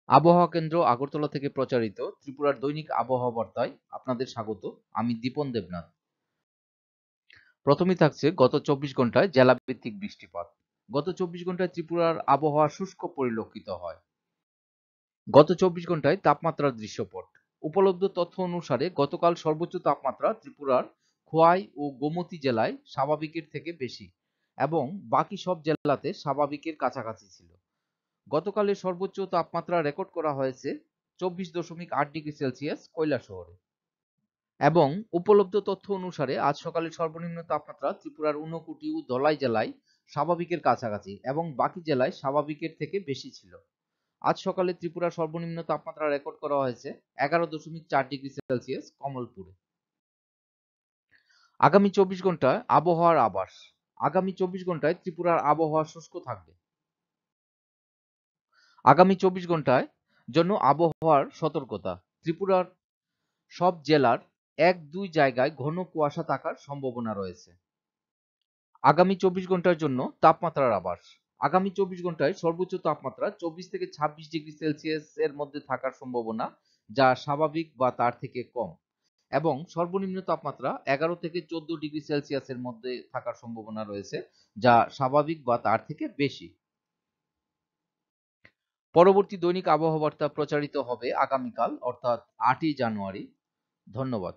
আবহাওয়া কেন্দ্র আগরতলা থেকে প্রচারিত ত্রিপুরার দৈনিক আবহাওয়া বার্তায় আপনাদের স্বাগত। আমি দীপন দেবনাথ। প্রথমেই থাকছে গত ২৪ ঘন্টায় জেলাভিত্তিক বৃষ্টিপাত। গত ২৪ ঘন্টায় ত্রিপুরার আবহাওয়া শুষ্ক পরিলক্ষিত হয়। গত ২৪ ঘন্টায় তাপমাত্রার দৃশ্যপট। উপলব্ধ তথ্য অনুসারে গতকাল সর্বোচ্চ তাপমাত্রা ত্রিপুরার খোয়াই ও গোমতী জেলায় স্বাভাবিকের থেকে বেশি এবং বাকি সব জেলাতে স্বাভাবিকের কাছাকাছি ছিল। গতকালের সর্বোচ্চ তাপমাত্রা রেকর্ড করা হয়েছে 24.8 ডিগ্রি সেলসিয়াস কৈলাসহরে। এবং উপলব্ধ তথ্য অনুসারে আজ সকালে সর্বনিম্ন তাপমাত্রা ত্রিপুরার ঊনকোটি ও ধলাই জেলায় স্বাভাবিকের কাছাকাছি এবং বাকি জেলায় স্বাভাবিকের থেকে বেশি ছিল। আজ সকালে ত্রিপুরার সর্বনিম্ন তাপমাত্রা রেকর্ড করা হয়েছে 11.4 ডিগ্রি সেলসিয়াস কমলপুরে। আগামী 24 ঘন্টায় আবহাওয়ার আভাস। আগামী 24 ঘন্টায় ত্রিপুরার আবহাওয়া শুষ্ক থাকবে। আগামী 24 ঘন্টায় জন্য আবহাওয়ার সতর্কতা। ত্রিপুরার সব জেলার ১-২ জায়গায় ঘন কুয়াশা থাকার সম্ভাবনা রয়েছে। আগামী 24 ঘন্টার জন্য তাপমাত্রার আভাস। আগামী 24 ঘন্টায় সর্বোচ্চ তাপমাত্রা 24 থেকে 26 ডিগ্রি সেলসিয়াস এর মধ্যে থাকার সম্ভাবনা, যা স্বাভাবিক বা তার থেকে কম, এবং সর্বনিম্ন তাপমাত্রা 11 থেকে 14 ডিগ্রি সেলসিয়াস এর মধ্যে থাকার সম্ভাবনা রয়েছে, যা স্বাভাবিক বা তার থেকে বেশি। পরবর্তী দৈনিক আবহাওয়া বার্তা প্রচারিত হবে আগামীকাল অর্থাৎ ৮ই জানুয়ারি। ধন্যবাদ।